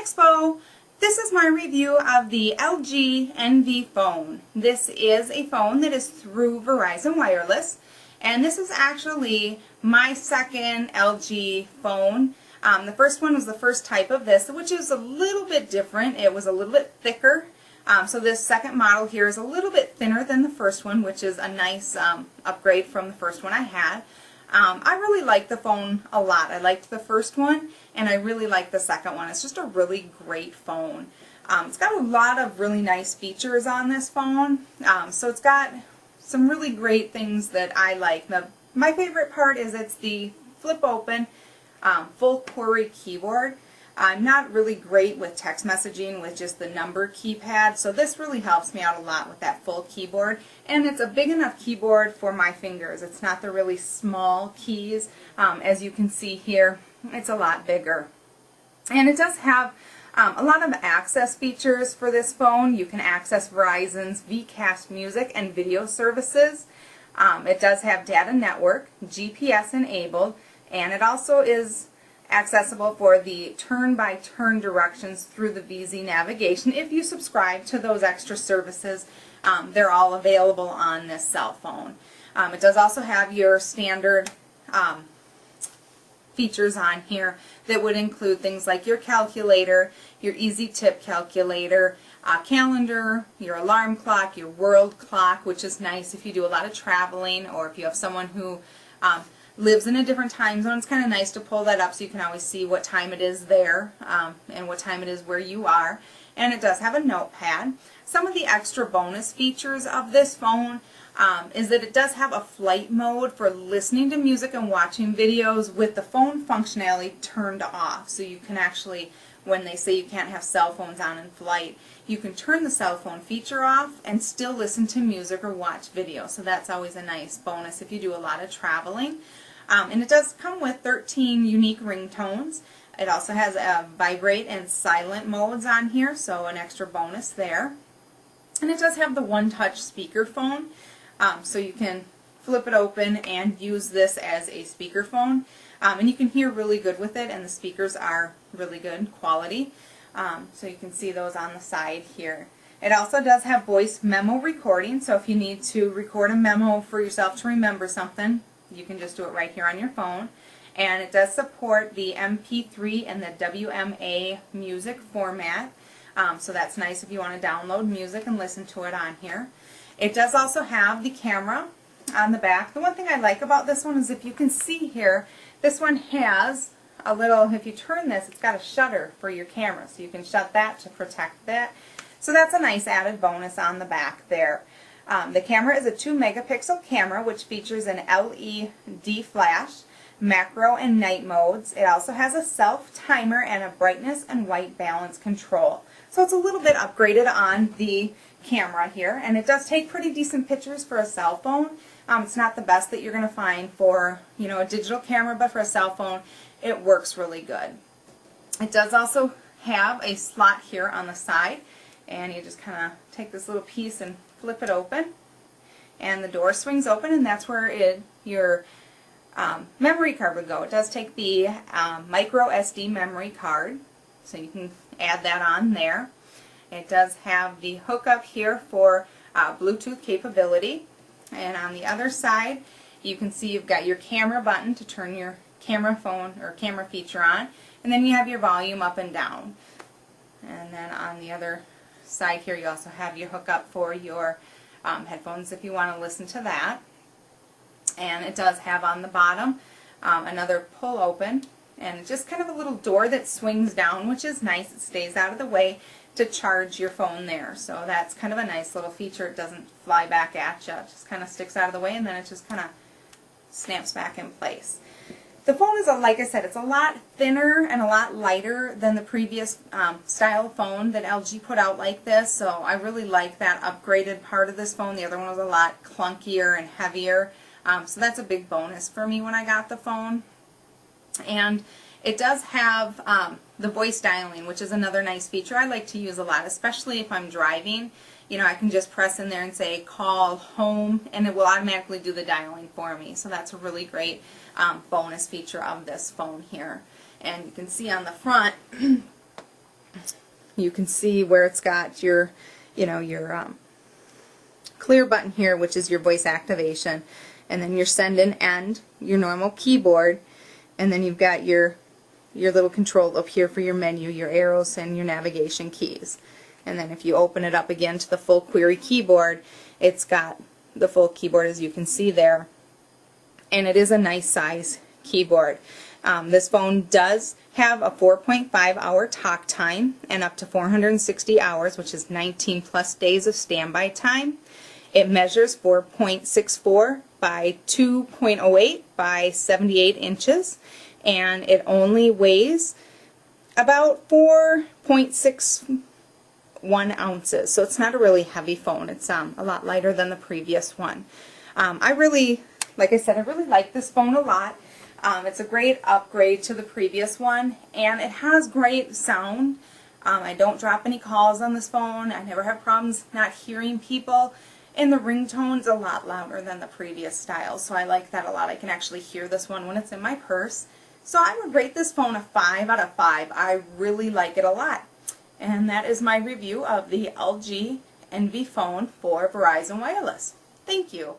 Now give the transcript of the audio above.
Expo! This is my review of the LG NV phone. This is a phone that is through Verizon Wireless, and this is actually my second LG phone. The first one was the first type of this, which is a little bit different. It was a little bit thicker. So this second model here is a little bit thinner than the first one, which is a nice upgrade from the first one I had. I really like the phone a lot. I liked the first one, and I really like the second one. It's just a really great phone. It's got a lot of really nice features on this phone. So it's got some really great things that I like. My favorite part is it's the flip open full query keyboard. I'm not really great with text messaging with just the number keypad, so this really helps me out a lot with that full keyboard. And it's a big enough keyboard for my fingers. It's not the really small keys. As you can see here, it's a lot bigger. And it does have a lot of access features for this phone. You can access Verizon's VCast music and video services. It does have data network, GPS enabled, and it also is accessible for the turn-by-turn directions through the VZ navigation. If you subscribe to those extra services, they're all available on this cell phone. It does also have your standard features on here that would include things like your calculator, your easy tip calculator, calendar, your alarm clock, your world clock, which is nice if you do a lot of traveling or if you have someone who lives in a different time zone. It's kind of nice to pull that up so you can always see what time it is there and what time it is where you are. And it does have a notepad. Some of the extra bonus features of this phone is that it does have a flight mode for listening to music and watching videos with the phone functionality turned off. So you can actually, when they say you can't have cell phones on in flight, you can turn the cell phone feature off and still listen to music or watch video. So that's always a nice bonus if you do a lot of traveling. And it does come with 13 unique ringtones. It also has vibrate and silent modes on here, so an extra bonus there. And it does have the one-touch speakerphone, so you can flip it open and use this as a speakerphone. And you can hear really good with it, and the speakers are really good quality. So you can see those on the side here. It also does have voice memo recording, so if you need to record a memo for yourself to remember something, you can just do it right here on your phone. And it does support the MP3 and the WMA music format, so that's nice if you want to download music and listen to it on here. It does also have the camera on the back. The one thing I like about this one is if you can see here, this one has a little, if you turn this, it's got a shutter for your camera, so you can shut that to protect that. So that's a nice added bonus on the back there. The camera is a 2-megapixel camera which features an LED flash, macro and night modes. It also has a self timer and a brightness and white balance control. So it's a little bit upgraded on the camera here, and it does take pretty decent pictures for a cell phone. It's not the best that you're going to find for, you know, a digital camera, but for a cell phone it works really good. It does also have a slot here on the side, and you just kind of take this little piece and flip it open, and the door swings open, and that's where your memory card would go. It does take the micro SD memory card, so you can add that on there. It does have the hookup here for Bluetooth capability, and on the other side you can see you've got your camera button to turn your camera phone or camera feature on, and then you have your volume up and down. And then on the other side here you also have your hookup for your headphones if you want to listen to that. And it does have on the bottom another pull open, and it's just kind of a little door that swings down, which is nice. It stays out of the way to charge your phone there, so that's kind of a nice little feature. It doesn't fly back at you, it just kind of sticks out of the way, and then it just kind of snaps back in place. The phone is, like I said, it's a lot thinner and a lot lighter than the previous style phone that LG put out like this, so I really like that upgraded part of this phone. The other one was a lot clunkier and heavier, so that's a big bonus for me when I got the phone. And it does have the voice dialing, which is another nice feature I like to use a lot, especially if I'm driving. You know, I can just press in there and say call home, and it will automatically do the dialing for me. So that's a really great bonus feature of this phone here. And you can see on the front You can see where it's got your, your clear button here, which is your voice activation, and then your send and end, your normal keyboard, and then you've got your little control up here for your menu, your arrows and your navigation keys. And then if you open it up again to the full query keyboard, it's got the full keyboard as you can see there, and it is a nice size keyboard. This phone does have a 4.5-hour talk time and up to 460 hours, which is 19 plus days of standby time. It measures 4.64 by 2.08 by 78 inches, and it only weighs about 4.61 ounces, so it's not a really heavy phone. It's a lot lighter than the previous one. Like I said, I really like this phone a lot. It's a great upgrade to the previous one, and it has great sound. I don't drop any calls on this phone. I never have problems not hearing people, and the ringtone's a lot louder than the previous style, so I like that a lot. I can actually hear this one when it's in my purse. So I would rate this phone a 5 out of 5. I really like it a lot. And that is my review of the LG Envy phone for Verizon Wireless. Thank you.